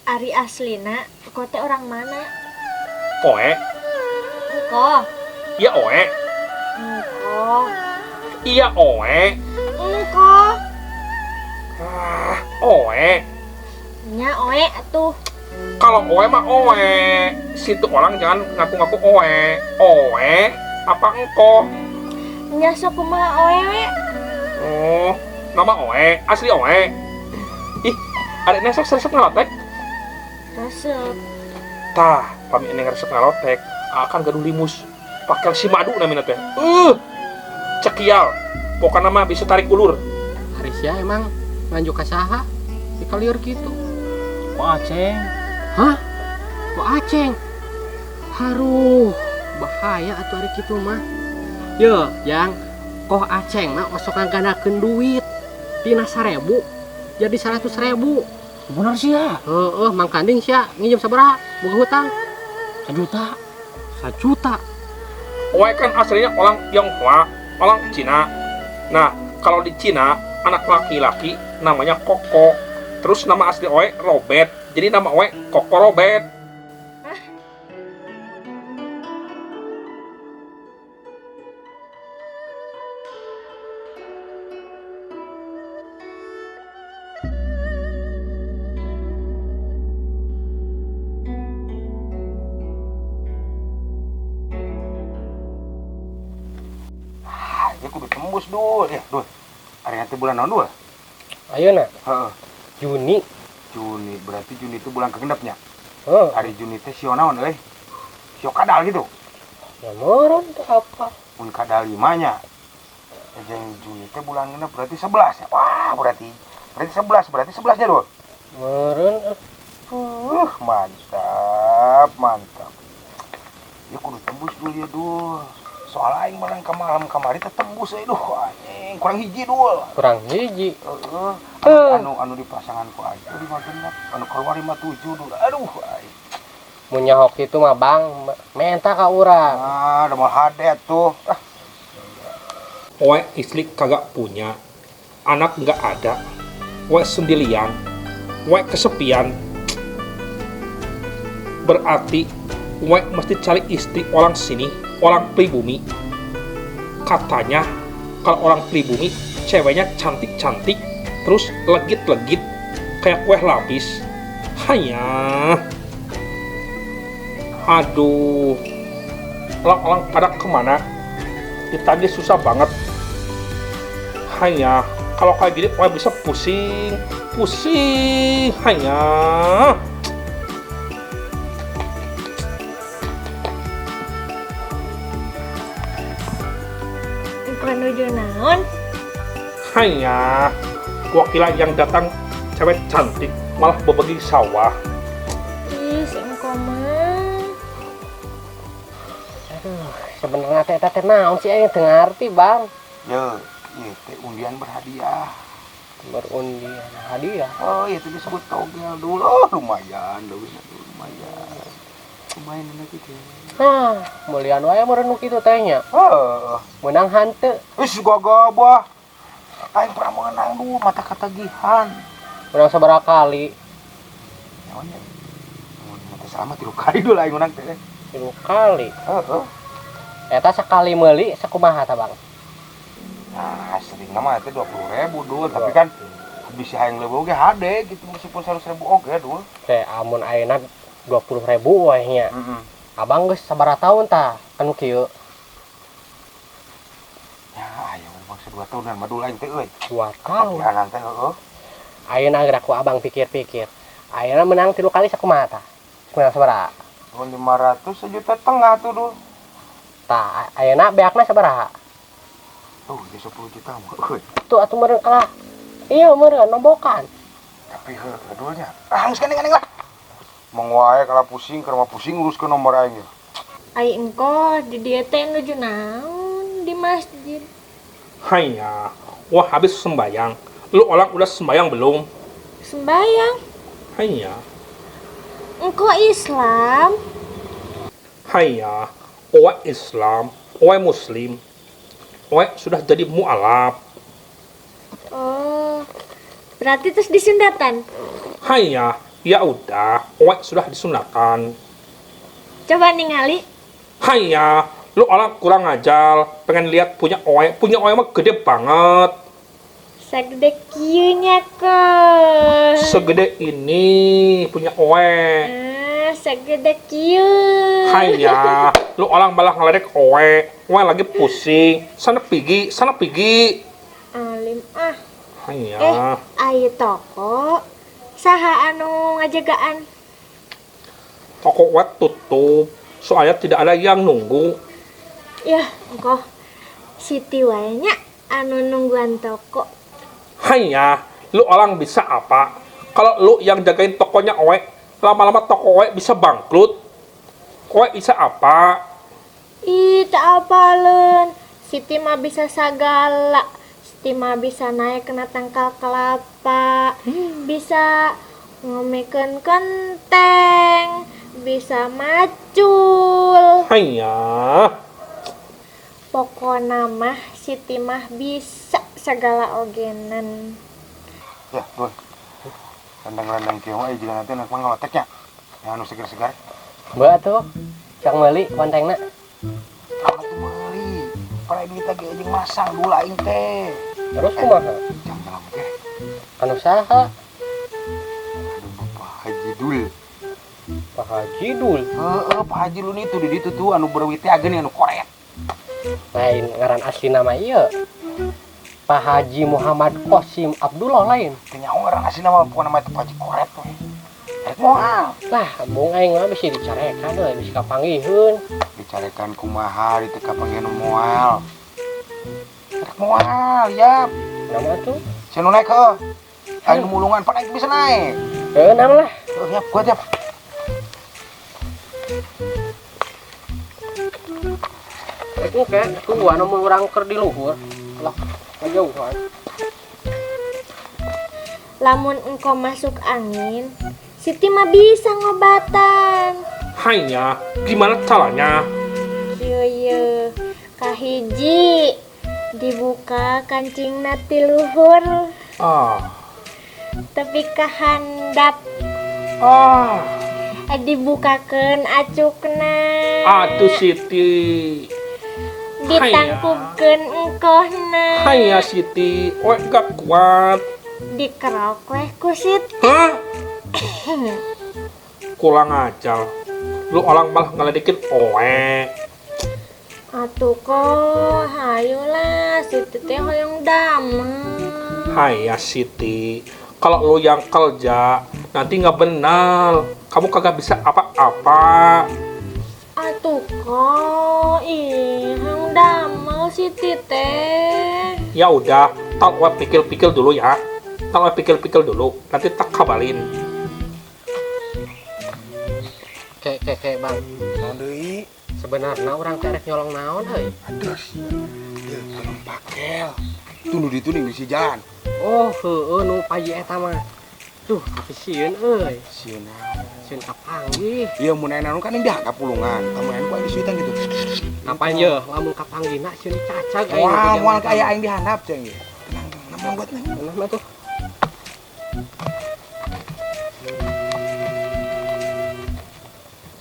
Ari aslina, kote orang mana? Oe? Engko. Iya oe? Engko. Iya oe? Engko. Oe? Nya oe atuh. Kalau oe mah oe. Situ orang jangan ngaku-ngaku oe. Oe? Apa engko? Nya sok kumaha oe we. Oh, nama oe, asli oe. Ih, ada nesek resep ngalotek. Resep. Tah, pami eneng resep ngalotek akan gaduh limus. Pakel si madu namina teh. Cekial. Pokoknya mah bisa tarik ulur. Harisya emang lanjut ke saha di kalieur gitu. Kok Aceng? Hah? Kok Aceng? Haruh, bahaya atuh ari kitu mah. Yo, yang koh Aceng mah osok ngaganakeun duit tina 1000 jadi 100.000. Bener sih ya. Mang Kanding sia nginjem sabaraha? Boga hutang 1 juta. 1 juta. Oe kan aslinya orang Tionghoa, orang Cina. Nah, kalau di Cina anak laki-laki namanya Koko. Terus nama asli Oe Robert. Jadi nama Oe Koko Robert. Ya kudu tembus dul. Ya, dul. Hari nanti bulan naon dul? Ayeuna Heeh. Juni. Juni, berarti Juni itu bulan kegendapnya. Heuh, Hari Juni teh sio naon euy? Sio kadal gitu. ya meureun teh apa? Mun kadal 5-nya. Jeung Juni teh bulan genep berarti 11 ya. Wah, berarti 11, berarti 11-nya dul. Meureun Mantap, mantap. Ya kudu tembus dul ya dul. Soal aing barang ka malam kamari teh tembus euy duh anjing, kurang hiji dul. kurang hiji. Anu di pasangan ku aja di genep, anu keluar 57 dul. Aduh, aing. Mun nyaho kitu mah Bang, menta ka urang. Ah, udah mau hadet tuh. Oe istri kagak punya. Anak nggak ada. Oe sendirian. Oe kesepian. Berarti Oe mesti cari istri orang sini, orang pribumi. Katanya kalau orang pribumi ceweknya cantik-cantik, terus legit-legit kayak kue lapis. Hanya, aduh, orang-orang pada kemana? Ditagih susah banget. Hanya kalau kayak gini, Oe bisa pusing. Hanya. Engko nuju naon? Hanya gua kira yang datang cewek cantik malah berbagi sawah. Ih, si engko mah. Aduh, sebenarnya teh naon sih aing teu ngarti, Bang. Ya, iya teh undian berhadiah. Berundian hadiah. Oh, itu disebut togel dulu. Oh, lumayan, lumayan. Lumayan ini gitu. Nah, mulian wae meureun nu kitu teh nya. Menang hanteu. Wis gagabah. Aing pernah menang dulu mata katagihan. Menang sabaraha kali? Nyawa mata selama 3 kali dulu aing menang teh. 3 kali. Heeh. Eta sakali meuli sakumaha tah, Bang? Nah, sering nama itu 20.000 dulu, tapi kan bisa hayang leuwih oge hade gitu meskipun 100.000 oge dulu. Teh amun ayeuna 20.000 wae nya. Abang geus sabaraha taun tah anu kieu? Ya, ayo bangsa 2 tahunan mah dulu aing teh euy. 2 tahun. Kepapianan teh heeh. Ayeuna geura ku abang pikir-pikir. Ayeuna menang 3 kali sakumaha tah? Menang sabaraha? 500 1,5 juta tuh dulu. Tah ayeuna beakna sabaraha? Tuh, dia 10 juta mah euy. Tuh atuh meureun kalah. Iya meureun nombokan. Tapi heuh dulunya. Halus gandeng lah. Mong wae kalau pusing ke rumah pusing urus ke nomor aing. Ai engko di dieu teh nuju naon di masjid. Hanya, wah habis sembayang. Lu orang udah sembayang belum? Sembayang. Hanya, Engko Islam. hanya, Oe Islam, Oe Muslim, Oe sudah jadi mu'alaf. Oh, berarti terus disundatan. Hanya, Ya udah, oe sudah disunahkan. Coba ningali. Haiya, lu orang kurang ngajar, pengen lihat punya oe mah gede banget. Segede kieu nya ke. Segede ini punya oe. Segede kieu. Haiya, lu orang malah ngeledek oe lagi pusing. Sana pigi. Alim ah. Haiya. Ayo toko. Saha anu ngajagaan? Toko oe tutup, soalnya tidak ada yang nunggu. Yah, engko Siti wae nya anu nungguan toko. Haiya, lu orang bisa apa? Kalau lu yang jagain tokonya oe, lama-lama toko oe bisa bangkrut. Oe bisa apa? Ih, tak apaleun. Siti mah bisa sagala. Siti mah bisa naik kena tangkal kelapa. Bisa ngomekeun kenteng. Bisa macul. Haiya. Pokona mah Siti mah bisa segala ogenan. Ya, Dul. Landang-landang kieu mah juga nanti anak mangga oteknya. Ya anu segar-segar. Mbak tuh, Cang Meli kontengna. Anu tuh meuli. Para duit lagi jeung masang dulu aing teh. Terus kumaha? Jam dalam teh. Anu saha? Aduh, Pak Haji Dul. Pak Haji Dul. Pak Haji Dul itu di ditu tuh anu berwit teh ageun anu koret. Lain ngaran asli nama ieu. Pak Haji Muhammad Qasim Abdullah lain. Teu nyaho ngaran asli nama pokona nama teh Pak Haji koret we. Rek moal. Lah, bung aing mah bisi dicarekan we, bisi kapanggihun. Dicarekan kumaha di teu kapanggihan moal. Rek moal, ya. Nama tuh? Sinu naik heuh. Anu mulungan pan aing bisa naik. Nama lah. Ya, gua tiap. Itu kayak tunggu anu mun urang keur di luhur. Lah, jauh kan. Lamun engkau masuk angin, Siti mah bisa ngobatan. Haiya, gimana caranya? Yeuh, kahiji dibuka kancingna ti luhur, Ah, tapi kahandap dibukakeun acukna. aduh Siti. Ditangkupkeun engkohna. Haiya Siti, oe gak kuat. Dikerok weh ku Siti. Hah? Kurang ajar. Lu orang malah ngeledekin oe. Atuh kok, hayulah Siti teh hoyong damai. Haiya Siti, kalau lu yang kerja nanti nggak benar. Kamu kagak bisa apa-apa. Atuh kok, hang damai Siti teh. Ya udah, tak oe pikir-pikir dulu ya. Tak oe pikir-pikir dulu. Nanti tak kabarin. Kayak Bang. Naon deui? Sebenarnya orang teh rek nyolong naon heuy? Aduh. Ya, tolong pakel. Tunu di tuning di jalan. Oh, heueuh nu paji eta mah. Duh, tapi sieun euy. Sieun. Sieun kapanggih. Iya mun aya naon kan yang dah kapulungan. Tamu aya ku di suitan gitu. Apa ye? Lamun kapanggihna sieun cacag Wah, moal kayak aing dihandap ceng ye. Tenang, namun buat nang. Nah tuh.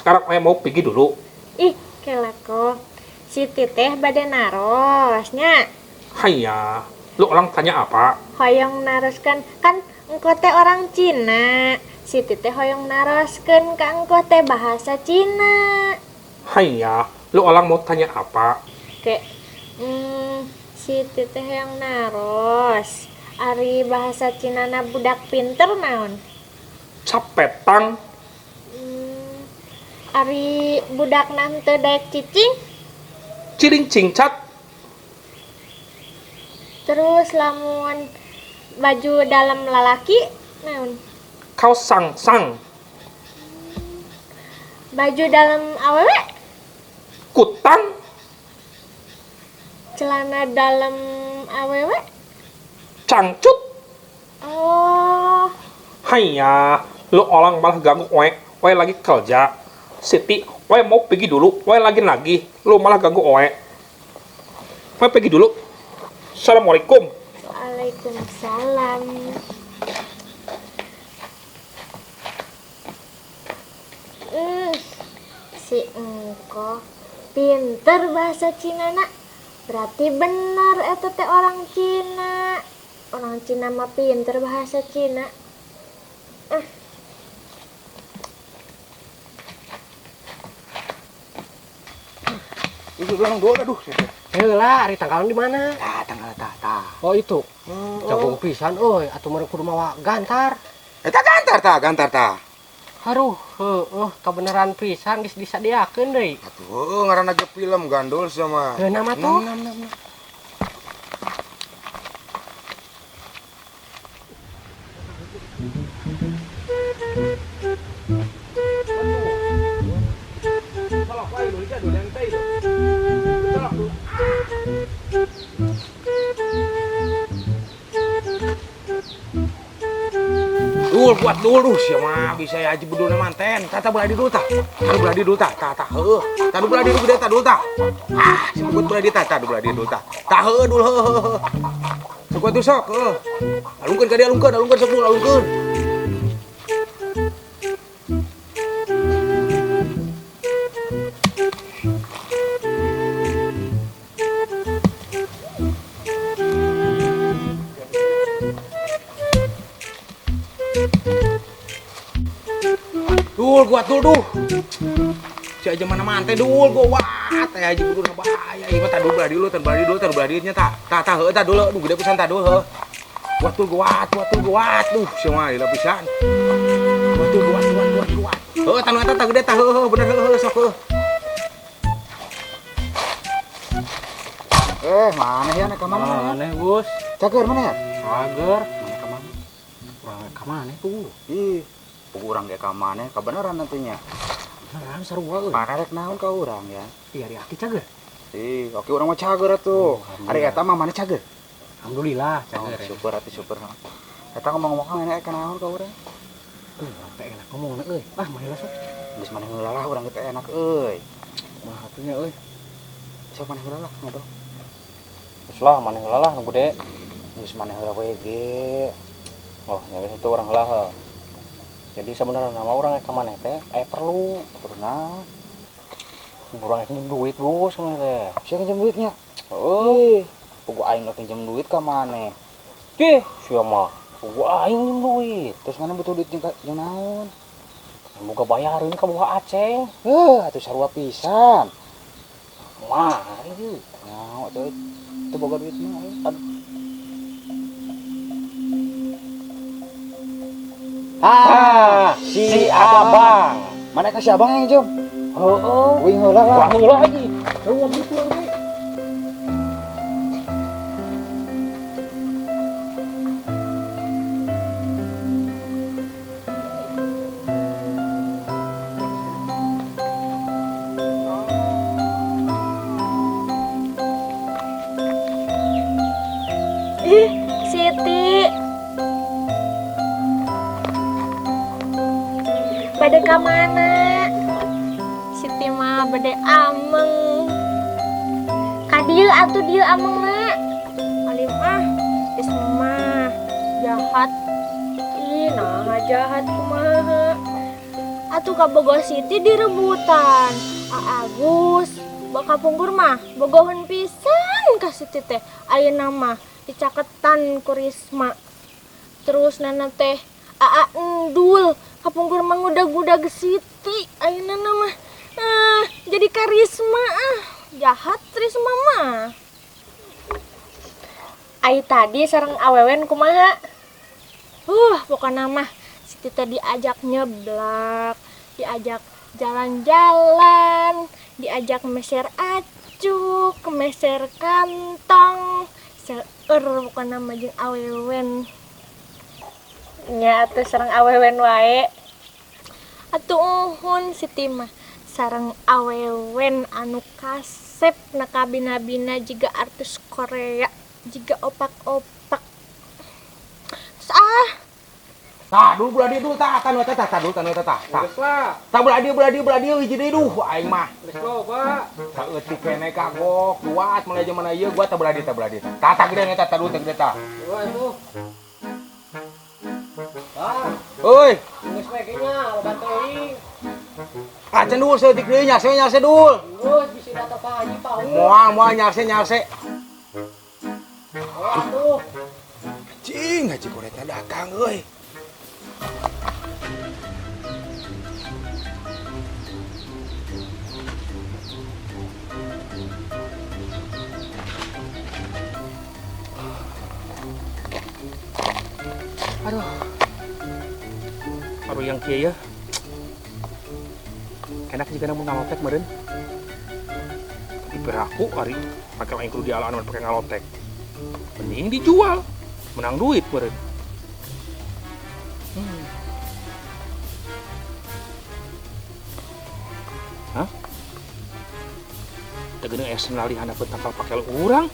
Sekarang oe mau pergi dulu. Ih, kelako. Siti teh bade narosnya. Haiya, lu orang tanya apa? Hoyong naroskan kan engko teh orang Cina. Siti teh hoyong naroskeun ka engko teh bahasa Cina. Haiya, lu orang mau tanya apa? Kayak Siti teh yang naros. Ari bahasa Cina na budak pinter naon? Capetang. Ari budak nan teu daek cicing. Ciring cingcat. Terus lamun baju dalam lalaki naon? Kau sang-sang. Baju dalam awewe? Kutang. Celana dalam awewe? Cangcut. Oh, Haiya, lu orang malah ganggu oe. Oe lagi kerja. Siti, oe mau pergi dulu. Oe lagi. Lu malah ganggu oe. Oe pergi dulu. Assalamualaikum. waalaikumsalam. Si engko pinter bahasa Cina nak. Berarti bener eta teh orang Cina. Orang Cina mah pinter bahasa Cina. Itu orang doa aduh. Heula ari tanggalan di mana? Tah tanggal tah. Oh itu. Jagung pisan euy atuh meureun kudu mawa gantar. Eta gantar tah. Haruh, kebenaran pisan geus disadiakeun deui. Atuh ngaranna ge film gandul sama. Teu nama tuh. Nam. Buat dulu siapa bisa ya aja bedul manten tata beladi dulu tah tadu beladi dulu tah heuh tadu beladi dulu gede tah dulu tah si buat beladi tah tadu beladi dulu tah heuh dulu heuh sekuat tuh sok alungkeun ka dia alungkeun sok dulu alungkeun Buat dulu si aja mana mantai dulu gua wat teh aja kudu bahaya ieu mah tadu beladi dulu nya tah heuh tah dulu gede pisan tah dulu heuh buat dulu wat sia mah lila pisan buat dulu heuh tanu eta tah gede tah heuh bener heuh sok mana ya ka mana Mana Gus? cager mana ya Cager. Mana ka mana? Urang ka mana tuh? ih urang ge ka mana kabeneran nantinya Beneran sarua euy. pararek naon ka urang ya Ih ari aki cager. ih oke urang mah cager atuh ari eta mah mana cager Alhamdulillah oh, cager. syukur eta ngomong-ngomong enak ka naon ka urang Teh enak ngomongna euy. Ah mah heula sok. geus maneh heula lah urang teh enak euy Mah atunya euy. sok maneh heula lah ngobrol Geus lah mana heula lah nu gede. geus maneh heula we ge Oh, nya geus itu urang heula heuh. Jadi sebenarnya nama orang ka maneh teh perlu pernah urang pinjem duit Gus maneh teh. sia pinjem duitnya Heuh, pugu aing lah pinjem duit ka maneh teh sia mah gua aing pinjem duit. terus mana butuh duit jeung naon Boga bayareun ka boga Aceng. atuh sarua pisan Mah, ieu. nyaho atuh teu boga duit mah aduh Si Abang. mana ka si abang yang jom Heeh. wing heula lah Wah, heula lagi. Heeh, gitu lagi. Ih, Siti. Bade ka mana? Siti mah bade ameng. Ka dieu atuh dieu amengna. Alim geus mah jahat. Ih, nah jahat kumaha. Atuh ka Bogor Siti direbutan. Agus, baka punggur mah bogohon pisan ka Siti teh. Ayeuna mah dicaketan ku Risma. Terus nana teh Endul kapungkur mangudag-gudag Siti ayeuna mah jadi ka Risma jahat Risma mah. Ai tadi sareng awewen kumaha? Pokona mah Siti teh diajak nyeblak, diajak jalan-jalan, diajak meser acuk, meser kantong. Pokona mah jeung awewen. Nya atuh sareng awewen wae. Atuh uhun Siti mah sareng awewen anu kasep na kabina-bina jiga artis Korea, jiga opak-opak. tah dulu beladi dulu tah tanu eta tah dulu tanu eta tah Geus lah. tah beladi hiji deui duh aing mah Geus loba. saeutik kene kagok kuat mulai zaman ieu gua tah beladi tah gede eta tah dulu tah gede tah Wah itu. Ah, euy geus we nya loba teuing. Acan dul setik deui nyarse dul. Terus bisa datang Pak Haji Pak. Moal nyarse. Aduh. Cing Haji Koreta datang euy. Aduh yang kieu ya. Enak jika namun ngalotek meureun. Tapi beraku ari pakai lain kudu dialaan pakai ngalotek. Mending dijual, menang duit meureun. Hah? Da geuning aya senalihan apa tangkal pakel urang.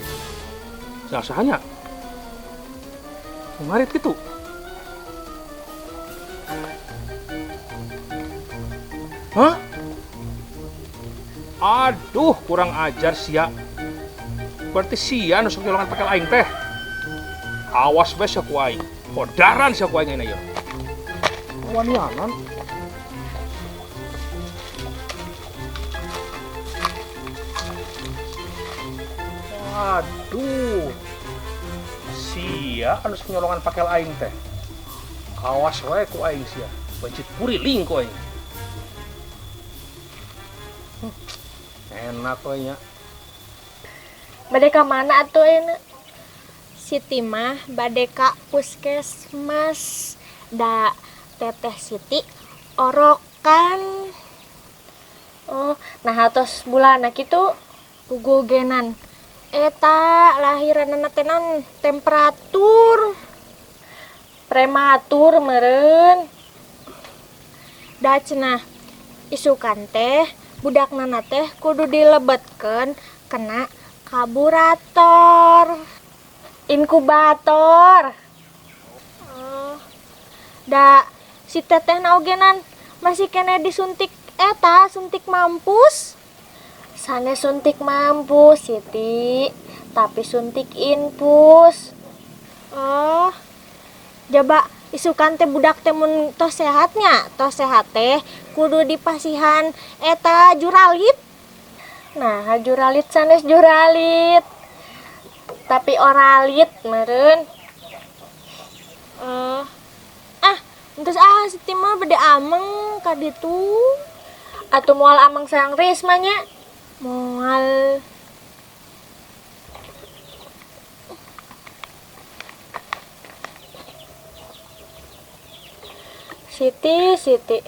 Sahanya. Ngarit gitu. Hah? Aduh, kurang ajar sia. Berarti sia nu sok nyolongan pakai aing teh. Awas bae sia ku aing. Kodaran sia ku aing ieu. Wanianan. Aduh. Sia anu sok nyolongan pakai aing teh. Awas wae ku aing sia. Bencit puriling ku aing. Enak we nya. Bade ka mana atuh enak? Siti mah bade ka puskesmas. Da teteh Siti orokan. Oh, nah atos bulana kitu pugogenan. Eta lahiranna tenan temperatur prematur meureun. Da cenah isukan teh budakna teh kudu dilebetkeun kena karburator inkubator. Da si teteh naogenan masih kena disuntik eta suntik mampus. Sanes suntik mampus Siti, tapi suntik infus. Oh, jaba isukan teh budak teh mun tos sehatnya, tos sehat teh kudu dipasihan eta juralit. Nah, juralit sanes juralit. Tapi oralit meureun. Terus Siti mah beda ameng ka ditu. Atuh moal ameng sareng Risma nya. Moal. Siti.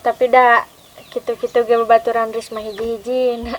Tapi da kitu-kitu ge babaturan Risma hiji-hiji.